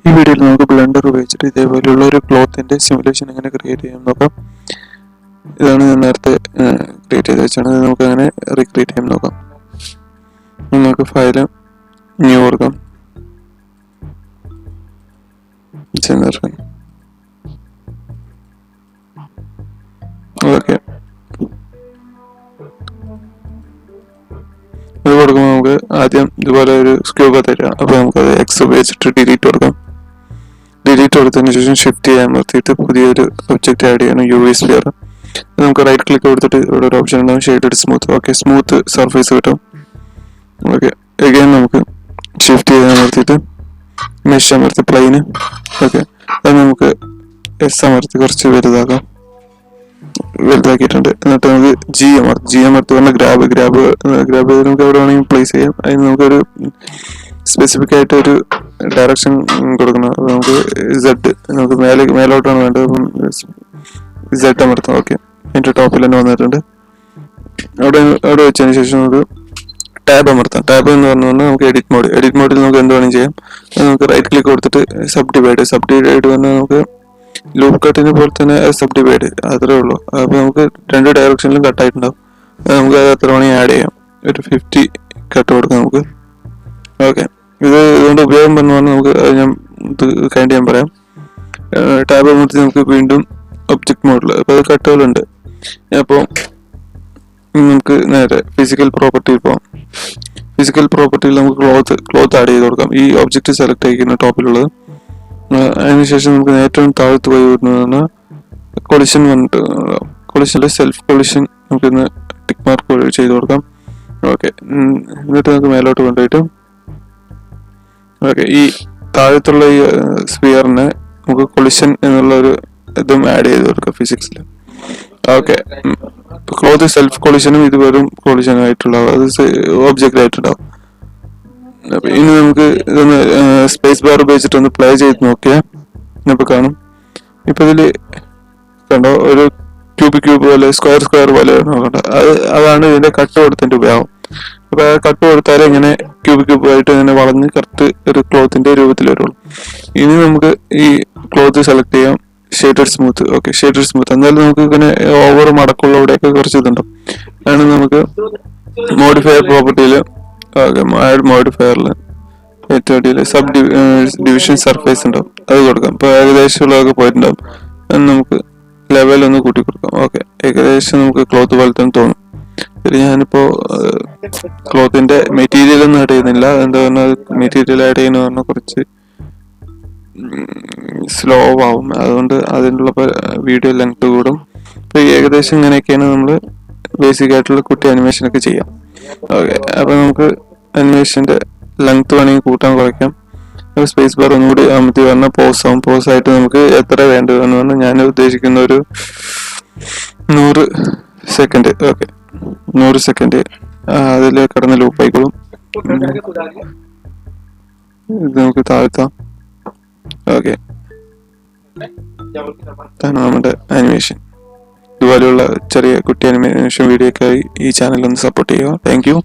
ഈ വീഡിയോയിൽ നമുക്ക് ബ്ലെൻഡർ ഉപയോഗിച്ചിട്ട് ഇതേപോലെയുള്ള ഒരു ക്ലോത്തിന്റെ സിമുലേഷൻ എങ്ങനെ ക്രിയേറ്റ് ചെയ്യാൻ നോക്കാം. ഇതാണ് ഞാൻ നേരത്തെ ക്രിയേറ്റ് ചെയ്ത് വെച്ചാണ്. നമുക്ക് അങ്ങനെ റീക്രിയേറ്റ് ചെയ്യാൻ നോക്കാം. നമുക്ക് ഫയല് ന്യൂ കൊടുക്കാം. ഓക്കെ, ഇത് കൊടുക്കുമ്പോൾ നമുക്ക് ആദ്യം ഇതുപോലെ ഒരു സ്ക്യൂബ തരിക. അപ്പോൾ നമുക്കത് എക്സ് ഉപയോഗിച്ചിട്ട് ഡിലീറ്റ് കൊടുക്കാം. ഡിലീറ്റ് കൊടുത്തതിന് ശേഷം ഷിഫ്റ്റ് ചെയ്യാൻ നിർത്തിയിട്ട് പുതിയൊരു ഒബ്ജക്റ്റ് ആഡ് ചെയ്യണം, യു വി സ്ഫിയർ. നമുക്ക് റൈറ്റ് ക്ലിക്ക് കൊടുത്തിട്ട് ഇവിടെ ഒരു ഓപ്ഷൻ ഉണ്ടാവും, shaded smooth. Okay, smooth surface കിട്ടും. ഓക്കെ, അഗൈൻ നമുക്ക് ഷിഫ്റ്റ് ചെയ്യാൻ നിർത്തിയിട്ട് മെഷ് അമർത്തി പ്ലെയിന്. ഓക്കെ, അത് നമുക്ക് എസ് അമർത്തി കുറച്ച് വലുതാക്കിയിട്ടുണ്ട്. എന്നിട്ട് നമുക്ക് ജി അമർത്തി പറഞ്ഞാൽ ഗ്രാബ് നമുക്ക് എവിടെ വേണമെങ്കിൽ പ്ലേസ് ചെയ്യാം. അതിന് നമുക്കൊരു സ്പെസിഫിക് ആയിട്ട് ഒരു ഡയറക്ഷൻ കൊടുക്കണം. നമുക്ക് സെഡ്, നമുക്ക് മേലോട്ടാണ് വേണ്ടത്. അപ്പം സെഡ് അമർത്താം. ഓക്കെ, അതിൻ്റെ ടോപ്പിൽ തന്നെ വന്നിട്ടുണ്ട്. അവിടെ വെച്ചതിന് ശേഷം നമുക്ക് ടാബ് അമർത്താം. ടാബ് എന്ന് പറഞ്ഞാൽ നമുക്ക് എഡിറ്റ് മോഡിൽ നമുക്ക് എന്ത് വേണമെങ്കിലും ചെയ്യാം. നമുക്ക് റൈറ്റ് ക്ലിക്ക് കൊടുത്തിട്ട് സബ് ഡിവൈഡ് പറഞ്ഞാൽ നമുക്ക് ലൂപ്പ് കട്ടിനെ പോലെ തന്നെ സബ് ഡിവൈഡ്, അത്രേ ഉള്ളൂ. അപ്പോൾ നമുക്ക് രണ്ട് ഡയറക്ഷനിലും കട്ടായിട്ടുണ്ടാവും. നമുക്ക് അത് എത്ര വേണമെങ്കിൽ ആഡ് ചെയ്യാം. ഒരു 50 കട്ട് കൊടുക്കാം നമുക്ക്. ഓക്കെ, ഇതുകൊണ്ട് ഉപയോഗം പറഞ്ഞാൽ നമുക്ക് ഞാൻ കൈൻഡ് ചെയ്യാൻ പറയാം. ടാബ് അമർത്തി നമുക്ക് വീണ്ടും ഒബ്ജക്റ്റ് മോഡിൽ, അപ്പോൾ അത് കട്ടുകളുണ്ട്. അപ്പോൾ നമുക്ക് നേരെ ഫിസിക്കൽ പ്രോപ്പർട്ടിയിൽ പോകാം. ഫിസിക്കൽ പ്രോപ്പർട്ടിയിൽ നമുക്ക് ക്ലോത്ത് ആഡ് ചെയ്ത് കൊടുക്കാം. ഈ ഒബ്ജക്റ്റ് സെലക്ട് ആയിരിക്കുന്ന ടോപ്പിലുള്ളത്. അതിനുശേഷം നമുക്ക് ഏറ്റവും താഴത്ത് പോയി വരുന്നതാണ് കൊളിഷൻ കൊളിഷനിലെ സെൽഫ് കൊളിഷൻ നമുക്കിന്ന് ടിക്ക് മാർക്ക് ചെയ്ത് കൊടുക്കാം. ഓക്കെ, എന്നിട്ട് നമുക്ക് മേലോട്ട് കൊണ്ടുപോയിട്ട് ഓക്കെ, ഈ താഴത്തുള്ള ഈ സ്ഫിയറിന് നമുക്ക് കൊളിഷൻ എന്നുള്ള ഒരു ഇതും ആഡ് ചെയ്ത് കൊടുക്കാം ഫിസിക്സിൽ. ഓക്കെ, ക്ലോത്ത് സെൽഫ് കൊളിഷനും ഇത് വെറും കൊളിഷനും ആയിട്ടുണ്ടാവും, അത് ഒബ്ജക്റ്റ് ആയിട്ടുണ്ടാവും. ഇനി നമുക്ക് ഇതൊന്ന് സ്പേസ് ബാർ ഉപയോഗിച്ചിട്ട് ഒന്ന് പ്ലേ ചെയ്ത് നോക്കിയാൽ ഇപ്പൊ കാണും. ഇപ്പൊ ഇതില് കണ്ടോ, ഒരു ക്യൂബ് പോലെ സ്ക്വയർ പോലെ നോക്കണ്ട. അതാണ് ഇതിന്റെ കട്ട് കൊടുത്തതിന്റെ ഉപയോഗം. അപ്പൊ ആ കട്ട് കൊടുത്താലേ ഇങ്ങനെ ക്യൂബ് ആയിട്ട് ഇങ്ങനെ വളഞ്ഞ് കറക്റ്റ് ഒരു ക്ലോത്തിന്റെ രൂപത്തിൽ വരുള്ളൂ. ഇനി നമുക്ക് ഈ ക്ലോത്ത് സെലക്ട് ചെയ്യാം, shaded smooth. Okay, shaded smooth. എന്നാലും നമുക്ക് ഇങ്ങനെ ഓവർ മടക്കുള്ള ഇവിടെയൊക്കെ കുറച്ച് ഇതുണ്ടാവും. അതാണ് നമുക്ക് മോഡിഫയർ പ്രോപ്പർട്ടിയിൽ ആഡ് മോഡിഫയറിൽ ഏറ്റവും അടിയിൽ സബ് ഡിവിഷൻ സർഫേസ് ഉണ്ടാവും, അത് കൊടുക്കാം. ഇപ്പോൾ ഏകദേശമുള്ളതൊക്കെ പോയിട്ടുണ്ടാവും. അത് നമുക്ക് ലെവൽ ഒന്ന് കൂട്ടി കൊടുക്കാം. ഓക്കെ, ഏകദേശം നമുക്ക് ക്ലോത്ത് പോലെ തന്നെ തോന്നും. ശരി, ഞാനിപ്പോൾ ക്ലോത്തിന്റെ മെറ്റീരിയൽ ഒന്നും ആഡ് ചെയ്യുന്നില്ല. എന്താ പറഞ്ഞാൽ മെറ്റീരിയൽ ആഡ് ചെയ്യുന്ന പറഞ്ഞാൽ കുറച്ച് സ്ലോ ആവും, അതുകൊണ്ട് അതിനുള്ള വീഡിയോ ലെങ്ത് കൂടും. ഇപ്പോൾ ഏകദേശം ഇങ്ങനെയൊക്കെയാണ് നമ്മൾ ബേസിക് ആയിട്ടുള്ള കുട്ടി അനിമേഷനൊക്കെ ചെയ്യാം. ഓക്കെ, അപ്പോൾ നമുക്ക് അനിമേഷൻ്റെ ലെങ്ത് വേണമെങ്കിൽ കൂട്ടാൻ കുറയ്ക്കാം. സ്പേസ് ബാർ ഒന്നുകൂടി അമർത്തി പറഞ്ഞാൽ പോസ് ആവും. പോസ് ആയിട്ട് നമുക്ക് എത്ര വേണ്ടതെന്ന് പറഞ്ഞാൽ ഞാൻ ഉദ്ദേശിക്കുന്ന ഒരു 100 സെക്കൻഡ്. ഓക്കെ, 100 സെക്കൻഡ് അതിൽ കിടന്ന് ലൂപ്പ് ആയിക്കോളും. ഇത് നമുക്ക് താഴ്ത്താം. ഓക്കെ, ഇതാണ് നമ്മുടെ അനിമേഷൻ. ഇതുപോലെയുള്ള ചെറിയ കുട്ടി അനിമേഷൻ വീഡിയോക്കായി ഈ ചാനൽ ഒന്ന് സപ്പോർട്ട് ചെയ്യുക. Thank you.